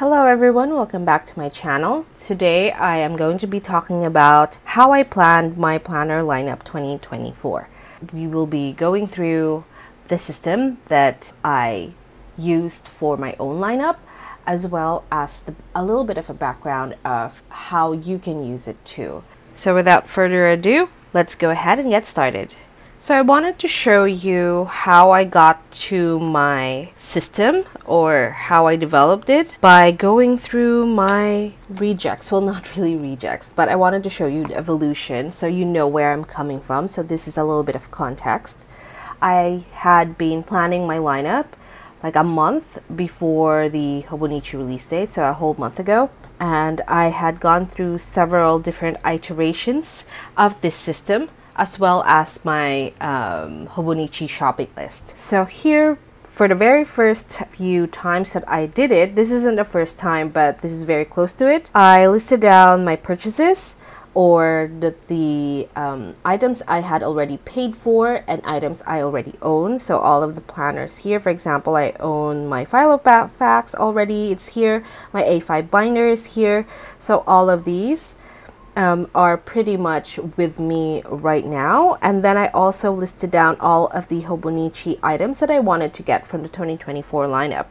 Hello everyone, welcome back to my channel. Today I am going to be talking about how I planned my planner lineup 2024. We will be going through the system that I used for my own lineup, as well as a little bit of a background of how you can use it too. So without further ado, let's go ahead and get started. So I wanted to show you how I got to my system, or how I developed it, by going through my rejects. Well, not really rejects, but I wanted to show you the evolution so you know where I'm coming from. So this is a little bit of context. I had been planning my lineup like a month before the Hobonichi release date, so a whole month ago. And I had gone through several different iterations of this system, as well as my Hobonichi shopping list. So here, for the very first few times that I did it, this isn't the first time, but this is very close to it, I listed down my purchases, or the items I had already paid for and items I already own. So all of the planners here, for example, I own my Filofax already, it's here, my A5 binder is here, so all of these are pretty much with me right now. And then I also listed down all of the Hobonichi items that I wanted to get from the 2024 lineup.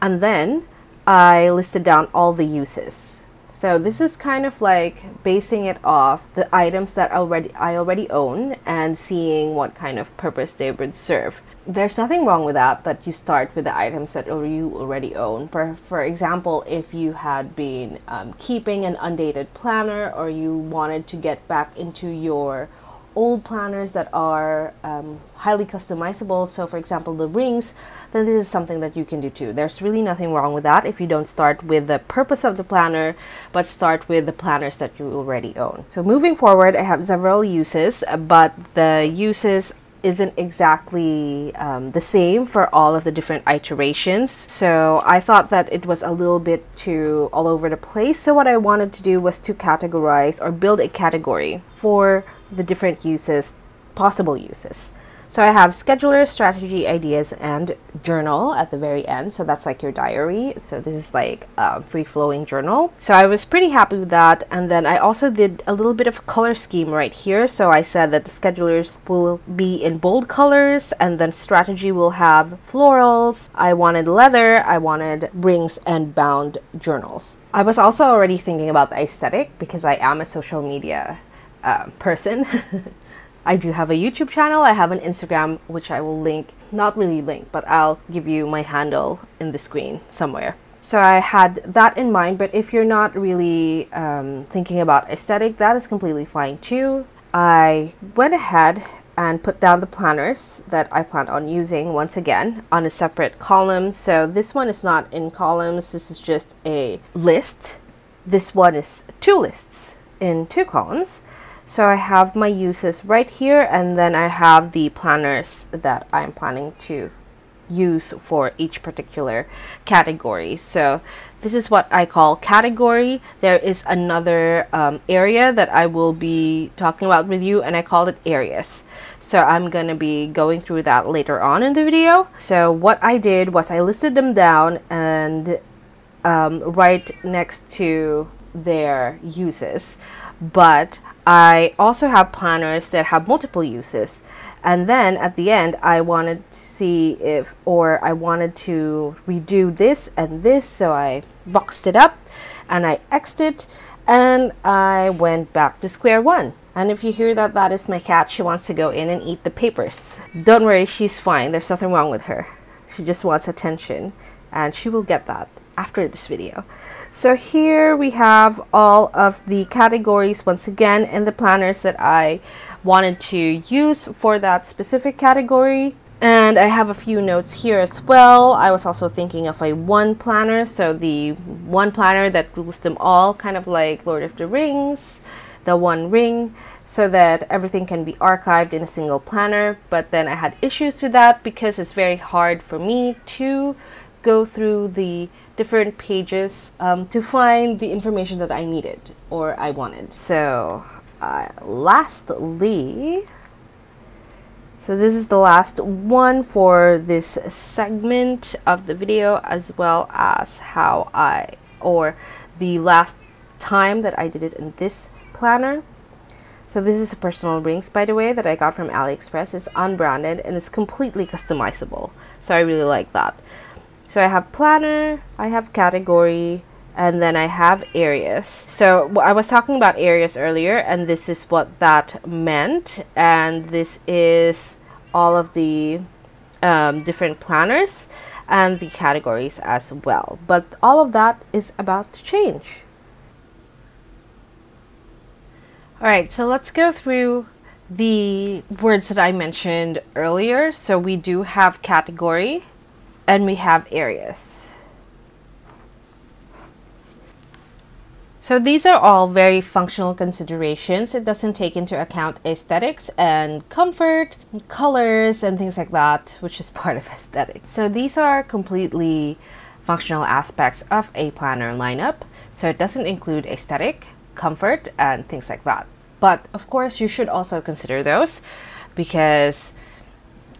And then I listed down all the uses. So this is kind of like basing it off the items that I already own and seeing what kind of purpose they would serve. There's nothing wrong with that you start with the items that you already own. For example, if you had been keeping an undated planner, or you wanted to get back into your old planners that are highly customizable, so for example the rings, then this is something that you can do too. There's really nothing wrong with that if you don't start with the purpose of the planner, but start with the planners that you already own. So moving forward, I have several uses, but the uses isn't exactly the same for all of the different iterations. So I thought that it was a little bit too all over the place. So what I wanted to do was to categorize, or build a category for the different uses, possible uses. So I have scheduler, strategy, ideas, and journal at the very end. So that's like your diary. So this is like a free-flowing journal. So I was pretty happy with that. And then I also did a little bit of color scheme right here. So I said that the schedulers will be in bold colors, and then strategy will have florals. I wanted leather, I wanted rings, and bound journals. I was also already thinking about the aesthetic because I am a social media person. I do have a YouTube channel, I have an Instagram, which I will link, not really link, but I'll give you my handle in the screen somewhere. So I had that in mind, but if you're not really thinking about aesthetic, that is completely fine too. I went ahead and put down the planners that I plan on using once again on a separate column. So this one is not in columns, this is just a list. This one is two lists in two columns. So I have my uses right here, and then I have the planners that I'm planning to use for each particular category. So this is what I call category. There is another area that I will be talking about with you, and I call it areas. So I'm going to be going through that later on in the video. So what I did was I listed them down and right next to their uses. But I also have planners that have multiple uses, and then at the end I wanted to see if, or I wanted to redo this and this, so I boxed it up and I X'd it, and I went back to square one. And if you hear that, that is my cat. She wants to go in and eat the papers. Don't worry, she's fine. There's nothing wrong with her. She just wants attention, and she will get that after this video. So here we have all of the categories once again in the planners that I wanted to use for that specific category. And I have a few notes here as well. I was also thinking of a one planner, so the one planner that rules them all, kind of like Lord of the Rings, the One Ring, so that everything can be archived in a single planner. But then I had issues with that because it's very hard for me to go through the different pages to find the information that I needed or I wanted. So lastly, So this is the last one for this segment of the video, as well as the last time that I did it in this planner. So this is a personal rings, by the way, that I got from AliExpress. It's unbranded and it's completely customizable. So I really like that. So I have planner, I have category, and then I have areas. So I was talking about areas earlier, and this is what that meant. And this is all of the different planners and the categories as well. But all of that is about to change. Alright, so let's go through the words that I mentioned earlier. So we do have category and we have areas. So these are all very functional considerations. It doesn't take into account aesthetics and comfort, colors, and things like that, which is part of aesthetics. So these are completely functional aspects of a planner lineup. So it doesn't include aesthetic, comfort, and things like that. But of course, you should also consider those because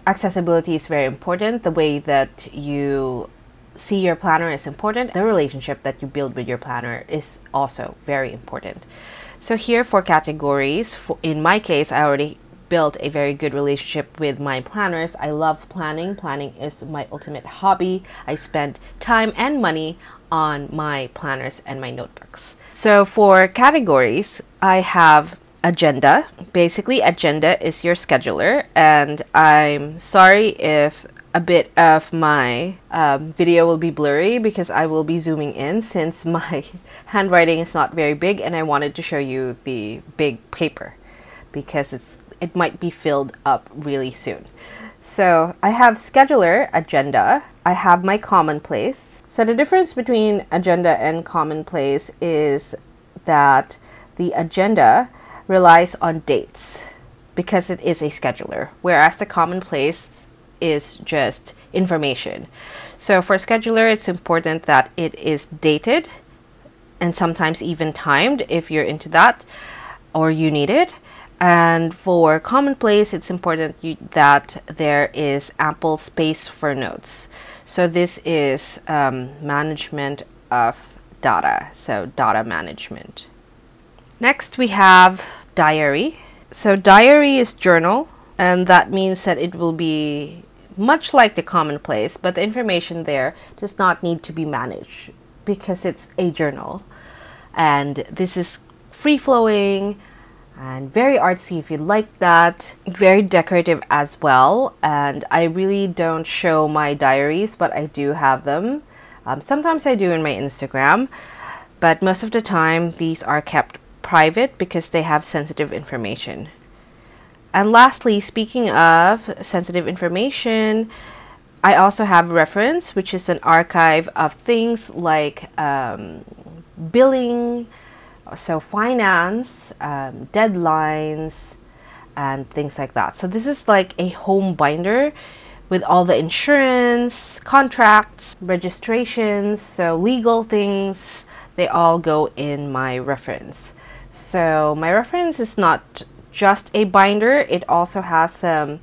accessibility is very important. The way that you see your planner is important. The relationship that you build with your planner is also very important. So here for categories, in my case, I already built a very good relationship with my planners. I love planning. Planning is my ultimate hobby. I spend time and money on my planners and my notebooks. So for categories, I have agenda. Basically, agenda is your scheduler, and I'm sorry if a bit of my video will be blurry because I will be zooming in since my handwriting is not very big, and I wanted to show you the big paper because it might be filled up really soon. So I have scheduler, agenda. I have my commonplace. So the difference between agenda and commonplace is that the agenda relies on dates because it is a scheduler, whereas the commonplace is just information. So for scheduler, it's important that it is dated and sometimes even timed if you're into that or you need it. And for commonplace, it's important that there is ample space for notes. So this is management of data, so data management. Next, we have diary. So diary is journal, and that means that it will be much like the commonplace, but the information there does not need to be managed because it's a journal. And this is free-flowing and very artsy if you like that. Very decorative as well. And I really don't show my diaries, but I do have them. Sometimes I do in my Instagram, but most of the time these are kept private because they have sensitive information. And lastly, speaking of sensitive information, I also have reference, which is an archive of things like billing, so finance, deadlines, and things like that. So this is like a home binder with all the insurance, contracts, registrations, so legal things, they all go in my reference. So my reference is not just a binder, it also has some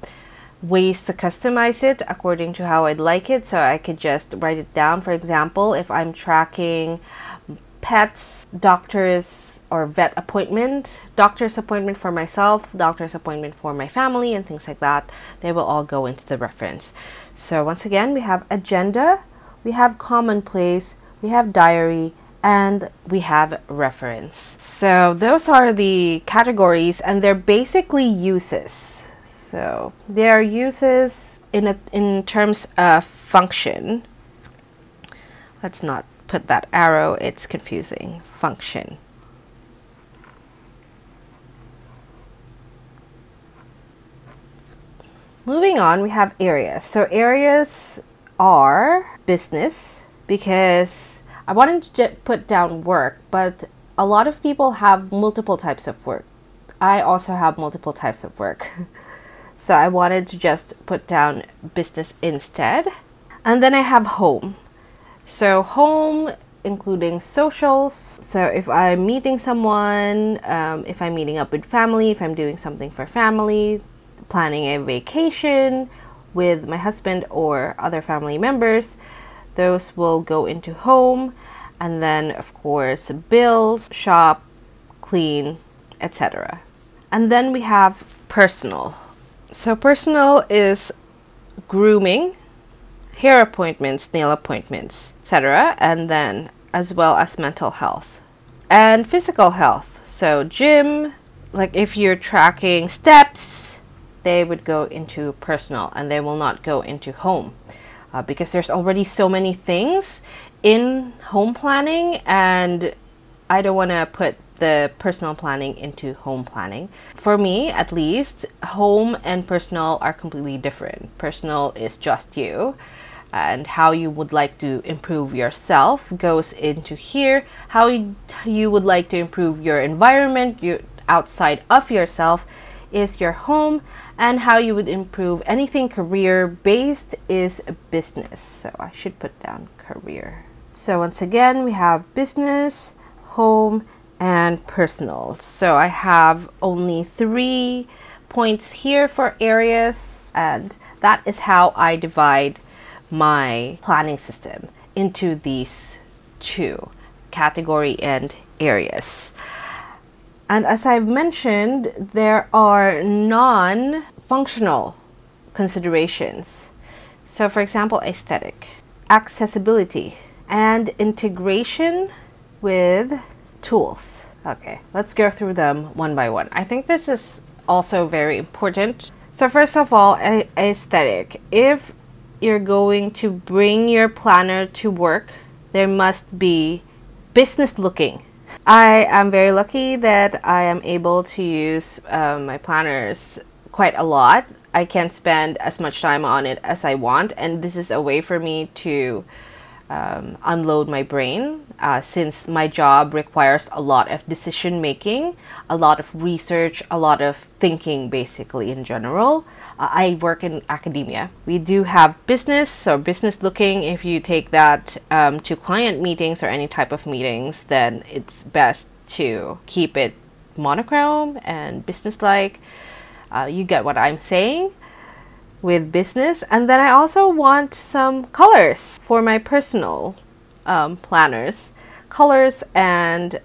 ways to customize it according to how I'd like it. So I could just write it down. For example, if I'm tracking pets, doctors or vet appointment, doctor's appointment for myself, doctor's appointment for my family, and things like that, they will all go into the reference. So once again, we have agenda, we have commonplace, we have diary, and we have reference. So those are the categories, and they're basically uses. So they are uses in terms of function. Let's not put that arrow, it's confusing. Function. Moving on, we have areas. So areas are business, because I wanted to put down work, but a lot of people have multiple types of work. I also have multiple types of work. So I wanted to just put down business instead. And then I have home. So home, including socials. So if I'm meeting someone, if I'm meeting up with family, if I'm doing something for family, planning a vacation with my husband or other family members, those will go into home. And then, of course, bills, shop, clean, etc. And then we have personal. So personal is grooming, hair appointments, nail appointments, etc. And then as well as mental health and physical health. So gym, like if you're tracking steps, they would go into personal and they will not go into home because there's already so many things in home planning, and I don't want to put the personal planning into home planning. For me, at least, home and personal are completely different. Personal is just you, and how you would like to improve yourself goes into here. How you would like to improve your environment, your outside of yourself, is your home, and how you would improve anything career based is business. So I should put down career. So once again, we have business, home, and personal. So I have only 3 points here for areas, and that is how I divide my planning system into these 2 category and areas. And as I've mentioned, there are non-functional considerations. So for example, aesthetic, accessibility, and integration with tools. Okay, let's go through them one by one. I think this is also very important. So first of all, aesthetic. If you're going to bring your planner to work, there must be business looking. I am very lucky that I am able to use my planners quite a lot. I can spend as much time on it as I want, and this is a way for me to unload my brain since my job requires a lot of decision making, a lot of research, a lot of thinking basically in general. I work in academia. We do have business, so business looking. If you take that to client meetings or any type of meetings, then it's best to keep it monochrome and business-like. You get what I'm saying with business. And then I also want some colors for my personal planners, colors and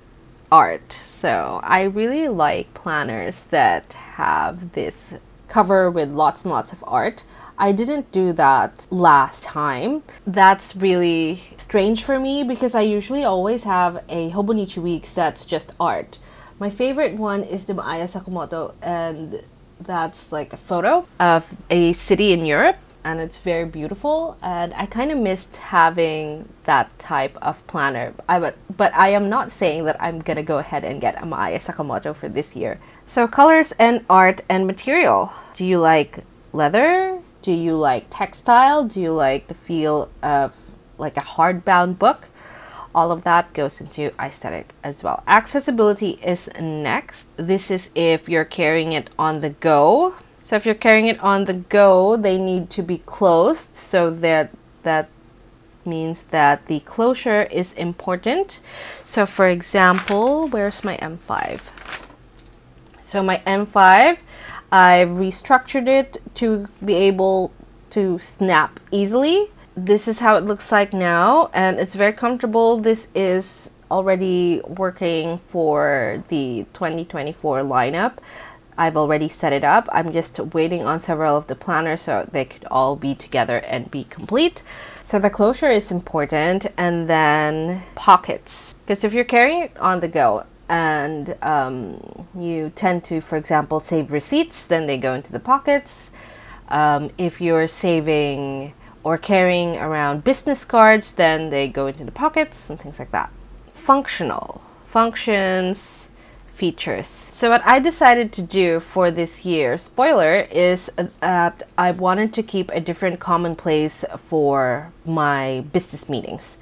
art. So I really like planners that have this cover with lots and lots of art. I didn't do that last time. That's really strange for me because I usually always have a hobonichi weeks that's just art. My favorite one is the 𝒕𝒉𝒊𝒔 Sakamoto, and that's like a photo of a city in Europe, and it's very beautiful, and I kind of missed having that type of planner. But I am not saying that I'm gonna go ahead and get a 𝒕𝒉𝒊𝒔 Sakamoto for this year. So colors and art and material. Do you like leather? Do you like textile? Do you like the feel of like a hardbound book? All of that goes into aesthetic as well. Accessibility is next. This is if you're carrying it on the go. So if you're carrying it on the go, they need to be closed. So that means that the closure is important. So for example, where's my M5? So my M5, I've restructured it to be able to snap easily. This is how it looks like now, and it's very comfortable. This is already working for the 2024 lineup. I've already set it up. I'm just waiting on several of the planners so they could all be together and be complete. So the closure is important, and then pockets. Because if you're carrying it on the go and you tend to, for example, save receipts, then they go into the pockets. If you're saving or carrying around business cards, then they go into the pockets and things like that. Functional. Functions, features. So what I decided to do for this year, spoiler, is that I wanted to keep a different common place for my business meetings.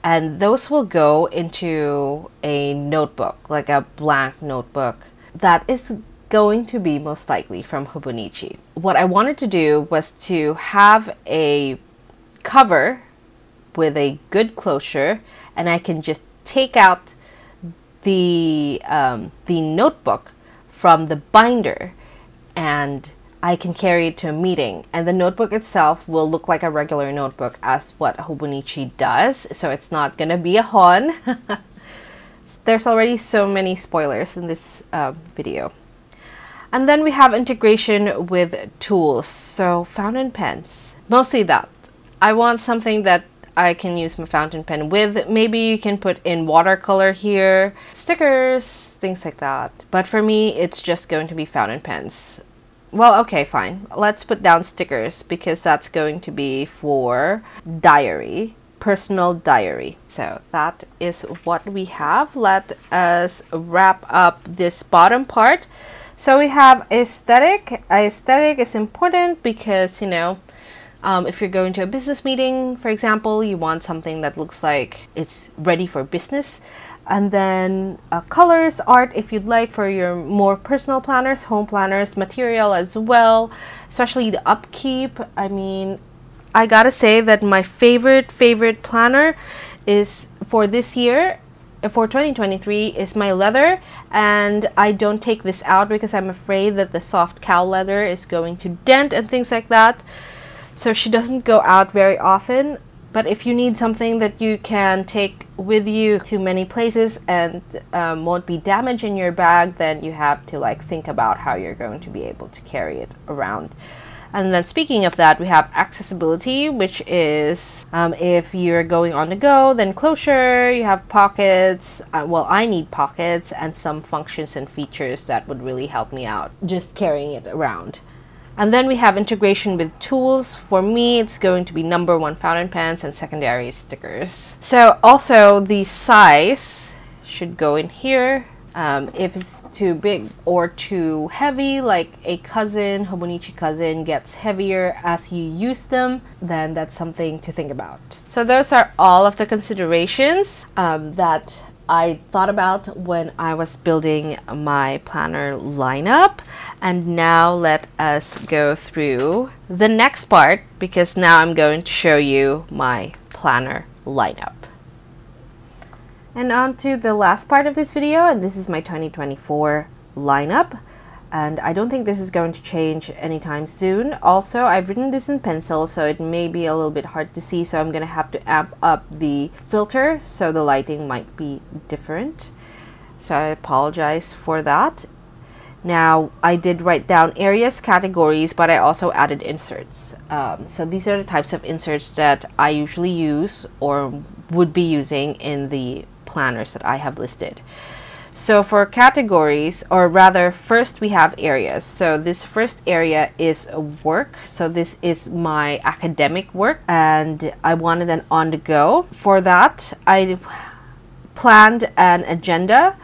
And those will go into a notebook, like a blank notebook. That is going to be most likely from Hobonichi. What I wanted to do was to have a cover with a good closure, and I can just take out the notebook from the binder, and I can carry it to a meeting, and the notebook itself will look like a regular notebook as what hobonichi does, so it's not gonna be a hon. There's already so many spoilers in this video. And then we have integration with tools, so fountain pens, mostly that. I want something that I can use my fountain pen with. Maybe you can put in watercolor here, stickers, things like that. But for me, it's just going to be fountain pens. Well, okay, fine. Let's put down stickers because that's going to be for diary, personal diary. So that is what we have. Let us wrap up this bottom part. So we have aesthetic. Aesthetic is important because, you know, if you're going to a business meeting, for example, you want something that looks like it's ready for business. And then colors, art, if you'd like, for your more personal planners, home planners, material as well, especially the upkeep. I mean, I gotta say that my favorite planner is for this year, for 2023, is my leather. And I don't take this out because I'm afraid that the soft cow leather is going to dent and things like that. So she doesn't go out very often. But if you need something that you can take with you to many places and won't be damaged in your bag, then you have to like think about how you're going to be able to carry it around. And then speaking of that, we have accessibility, which is if you're going on the go, then closure, you have pockets. Well, I need pockets and some functions and features that would really help me out just carrying it around. And then we have integration with tools. For me, it's going to be number 1 fountain pens and secondary stickers. So also the size should go in here. If it's too big or too heavy, like a cousin, hobonichi cousin, gets heavier as you use them, then that's something to think about. So those are all of the considerations that I thought about when I was building my planner lineup. And now let us go through the next part, because now I'm going to show you my planner lineup. And on to the last part of this video, and this is my 2024 lineup. And I don't think this is going to change anytime soon. Also, I've written this in pencil, so it may be a little bit hard to see, so I'm gonna have to amp up the filter, so the lighting might be different. So I apologize for that. Now, I did write down areas, categories, but I also added inserts. So these are the types of inserts that I usually use or would be using in the planners that I have listed. So for categories, or rather first we have areas. So this first area is work. So this is my academic work and I wanted an on the go. For that, I planned an agenda,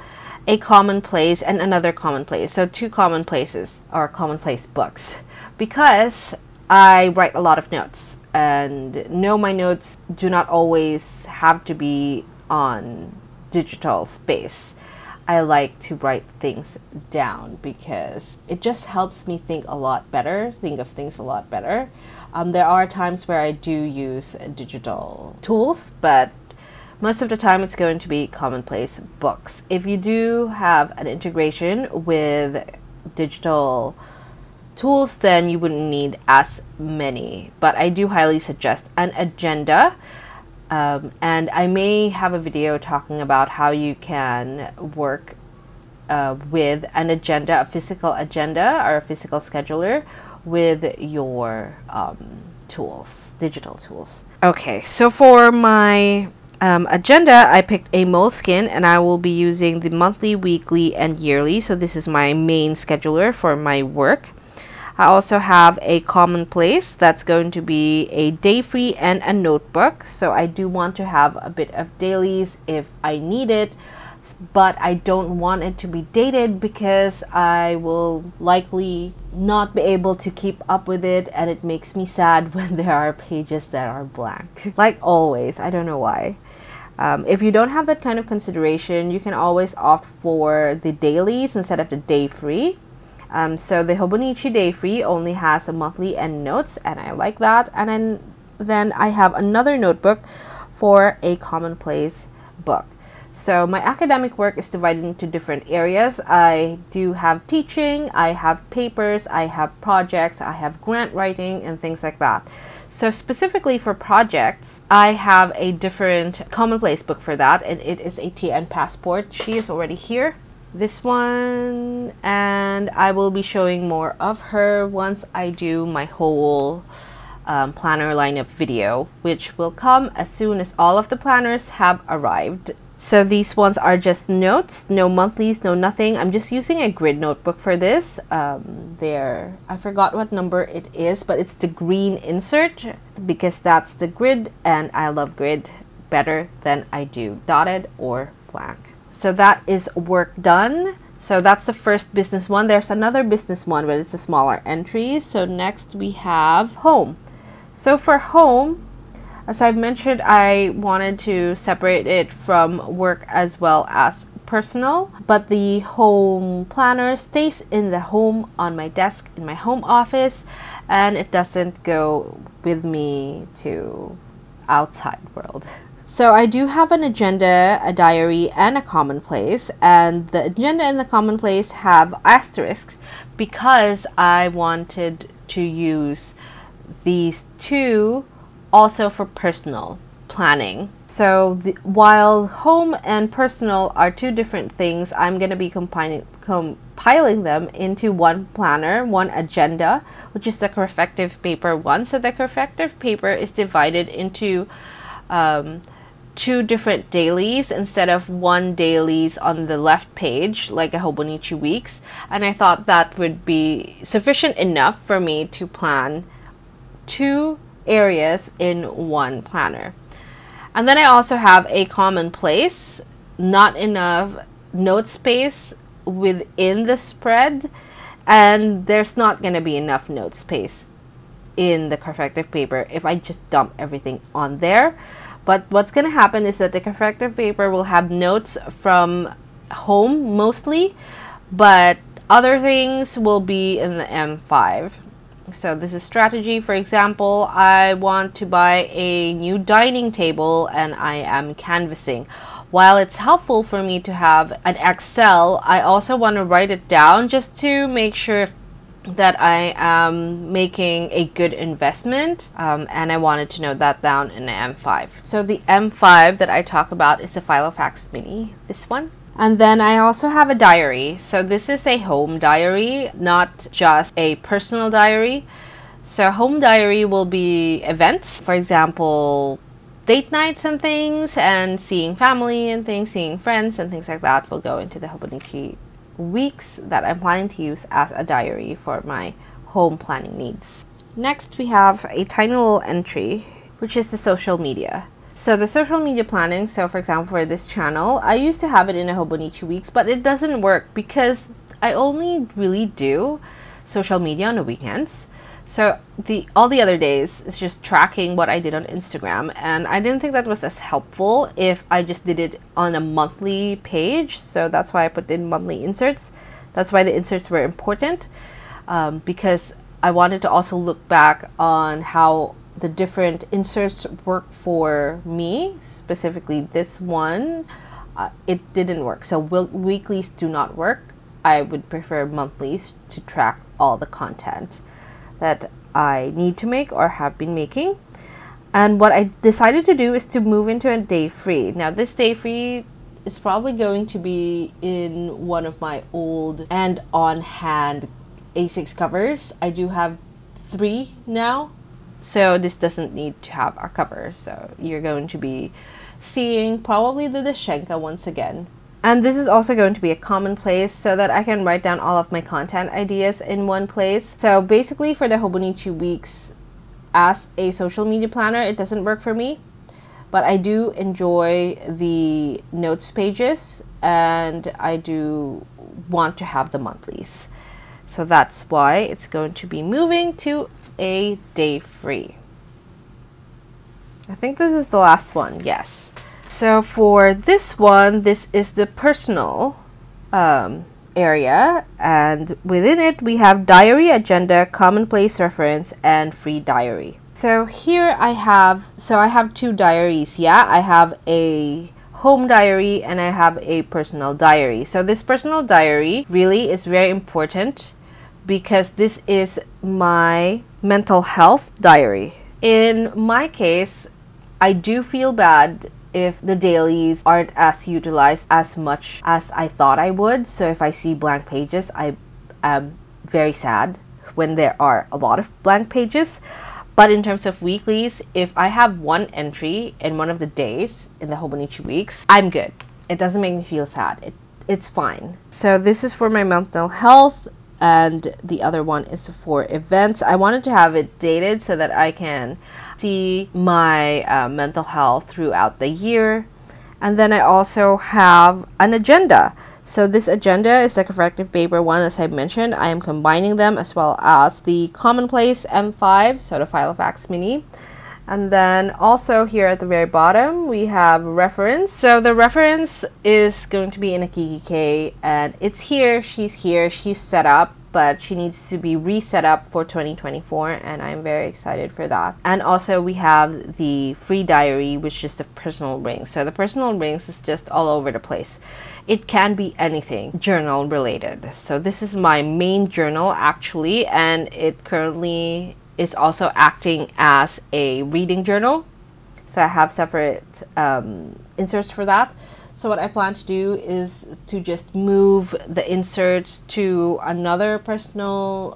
a commonplace, and another commonplace. So 2 commonplaces or commonplace books, because I write a lot of notes, and no, my notes do not always have to be on digital space. I like to write things down because it just helps me think a lot better, think of things a lot better. There are times where I do use digital tools, but most of the time it's going to be commonplace books. If you do have an integration with digital tools, then you wouldn't need as many. But I do highly suggest an agenda. And I may have a video talking about how you can work with an agenda, a physical agenda or a physical scheduler with your tools, digital tools. Okay, so for my agenda, I picked a Moleskine, and I will be using the monthly, weekly, and yearly. So this is my main scheduler for my work. I also have a commonplace that's going to be a day free and a notebook. So I do want to have a bit of dailies if I need it, but I don't want it to be dated because I will likely not be able to keep up with it, and it makes me sad when there are pages that are blank. Like always, I don't know why. If you don't have that kind of consideration, you can always opt for the dailies instead of the day free. So the Hobonichi Day Free only has a monthly and notes, and I like that. And then I have another notebook for a commonplace book. So my academic work is divided into different areas. I do have teaching, I have papers, I have projects, I have grant writing, and things like that. So specifically for projects, I have a different commonplace book for that, and it is a TN Passport. She is already here. This one, and I will be showing more of her once I do my whole planner lineup video, which will come as soon as all of the planners have arrived. So these ones are just notes, no monthlies, no nothing. I'm just using a grid notebook for this. I forgot what number it is, but it's the green insert because that's the grid, and I love grid better than I do dotted or blank. So that is work done. So that's the first business one. There's another business one, but it's a smaller entry. So next we have home. So for home, as I've mentioned, I wanted to separate it from work as well as personal, but the home planner stays in the home on my desk in my home office, and it doesn't go with me to outside world. So I do have an agenda, a diary, and a commonplace, and the agenda and the commonplace have asterisks because I wanted to use these two also for personal planning. So while home and personal are two different things, I'm going to be compiling them into one planner, one agenda, which is the corrective paper one. So the corrective paper is divided into two different dailies instead of one dailies on the left page like a hobonichi weeks, and I thought that would be sufficient enough for me to plan two areas in one planner. And then I also have a commonplace, not enough note space within the spread, and there's not going to be enough note space in the corrective paper if I just dump everything on there. But what's going to happen is that the corrective paper will have notes from home mostly, but other things will be in the M5. So this is strategy. For example, I want to buy a new dining table and I am canvassing. While it's helpful for me to have an Excel, I also want to write it down just to make sure that I am making a good investment, and I wanted to note that down in the M5. So the M5 that I talk about is the Filofax Mini, this one. And then I also have a diary. So this is a home diary, not just a personal diary. So home diary will be events, for example, date nights and things, and seeing family and things, seeing friends and things like that will go into the hobonichi weeks that I'm planning to use as a diary for my home planning needs. Next, we have a tiny little entry, which is the social media. So the social media planning, so for example for this channel, I used to have it in a hobonichi weeks, but it doesn't work because I only really do social media on the weekends. So all the other days is just tracking what I did on Instagram, and I didn't think that was as helpful if I just did it on a monthly page. So that's why I put in monthly inserts. That's why the inserts were important, because I wanted to also look back on how the different inserts work for me. Specifically this one, it didn't work. So weeklies do not work. I would prefer monthlies to track all the content that I need to make or have been making. And what I decided to do is to move into a day free. Now this day free is probably going to be in one of my old and on hand A6 covers. I do have 3 now, so this doesn't need to have a cover. So you're going to be seeing probably the Deshenka once again. And this is also going to be a commonplace so that I can write down all of my content ideas in one place. So basically for the hobonichi weeks as a social media planner, it doesn't work for me, but I do enjoy the notes pages and I do want to have the monthlies. So that's why it's going to be moving to a day free. I think this is the last one, yes. So for this one, this is the personal area, and within it we have diary, agenda, commonplace, reference, and free diary. So here I have 2 diaries. Yeah, I have a home diary, and I have a personal diary. So this personal diary really is very important because this is my mental health diary. In my case, I do feel bad if the dailies aren't as utilized as much as I thought I would. So if I see blank pages, I am very sad when there are a lot of blank pages. But in terms of weeklies, if I have one entry in one of the days in the hobonichi weeks, I'm good. It doesn't make me feel sad. It's fine. So this is for my mental health, and the other one is for events. I wanted to have it dated so that I can see my mental health throughout the year. And then I also have an agenda. So this agenda is the corrective paper one, as I mentioned. I am combining them as well as the commonplace M5, so the 𝒕𝒉𝒊𝒔 mini. And then also here at the very bottom, we have reference. So the reference is going to be in a 𝒕𝒉𝒊𝒔, and it's here, she's set up, but she needs to be reset up for 2024, and I'm very excited for that. And also we have the free diary, which is the personal rings. So the personal rings is just all over the place. It can be anything journal related. So this is my main journal actually, and it currently is also acting as a reading journal. So I have separate inserts for that. So what I plan to do is to just move the inserts to another personal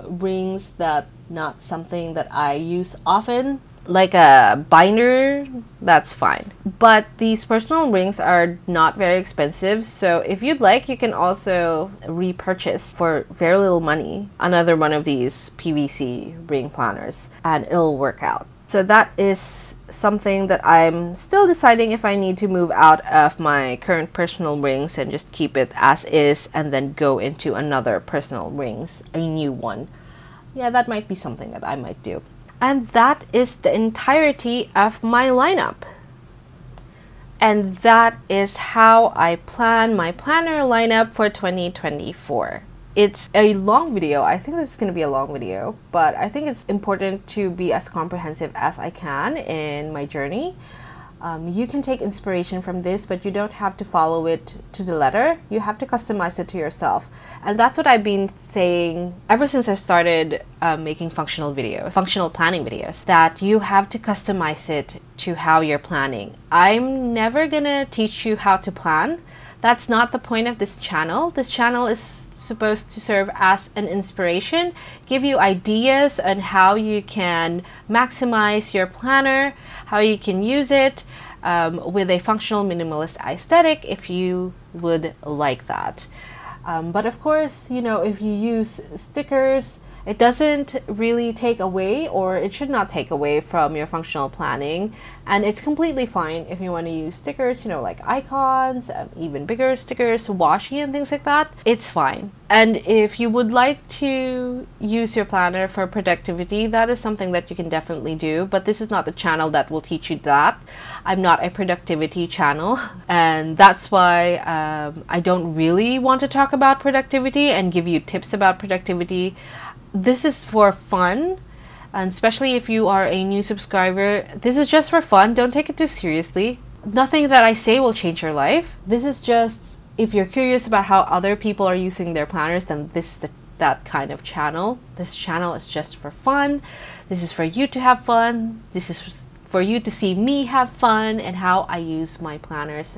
rings, that not something that I use often, like a binder. That's fine. But these personal rings are not very expensive, so if you'd like, you can also repurchase for very little money another one of these PVC ring planners, and it'll work out. So that is something that I'm still deciding if I need to move out of my current personal rings and just keep it as is and then go into another personal rings, a new one. Yeah, that might be something that I might do. And that is the entirety of my lineup. And that is how I plan my planner lineup for 2024. It's a long video. I think this is going to be a long video, but I think it's important to be as comprehensive as I can in my journey. You can take inspiration from this, but you don't have to follow it to the letter. You have to customize it to yourself. And that's what I've been saying ever since I started making functional planning videos, that you have to customize it to how you're planning. I'm never gonna teach you how to plan. That's not the point of this channel. This channel is supposed to serve as an inspiration, give you ideas on how you can maximize your planner, how you can use it with a functional minimalist aesthetic if you would like that. But of course, you know, if you use stickers, it doesn't really take away, or it should not take away from your functional planning. And it's completely fine if you want to use stickers, you know, like icons, even bigger stickers, washi and things like that. It's fine. And if you would like to use your planner for productivity, that is something that you can definitely do. But this is not the channel that will teach you that. I'm not a productivity channel. And that's why I don't really want to talk about productivity and give you tips about productivity. This is for fun, and especially if you are a new subscriber, this is just for fun. Don't take it too seriously. Nothing that I say will change your life. This is just, if you're curious about how other people are using their planners, then this is that kind of channel. This channel is just for fun. This is for you to have fun. This is for you to see me have fun and how I use my planners,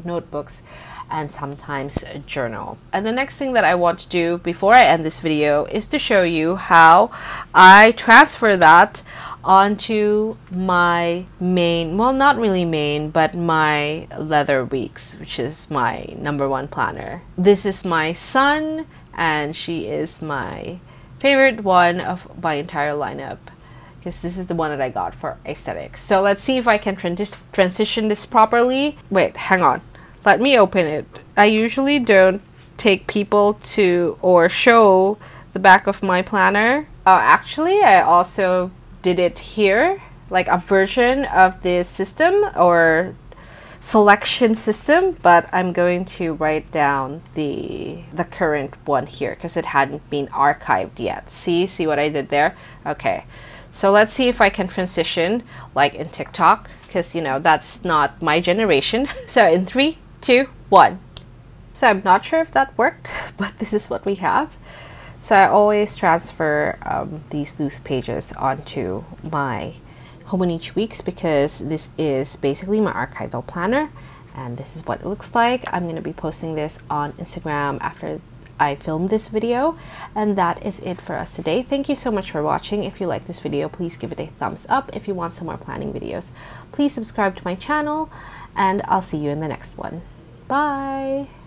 notebooks, and sometimes a journal. And the next thing that I want to do before I end this video is to show you how I transfer that onto my main, well, not really main, but my leather weeks, which is my #1 planner. This is my son, and she is my favorite one of my entire lineup, because this is the one that I got for aesthetics. So let's see if I can transition this properly. Wait, hang on. Let me open it. I usually don't take people to or show the back of my planner. Actually, I also did it here, like a version of this system or selection system, but I'm going to write down the current one here because it hadn't been archived yet. See what I did there? Okay, so let's see if I can transition like in TikTok, because, you know, that's not my generation. So in 3, 2, 1. So I'm not sure if that worked, but this is what we have. So I always transfer these loose pages onto my Hobonichi weeks because this is basically my archival planner, and this is what it looks like. I'm going to be posting this on Instagram after I filmed this video, and that is it for us today. Thank you so much for watching. If you like this video, please give it a thumbs up. If you want some more planning videos, please subscribe to my channel, and I'll see you in the next one. Bye!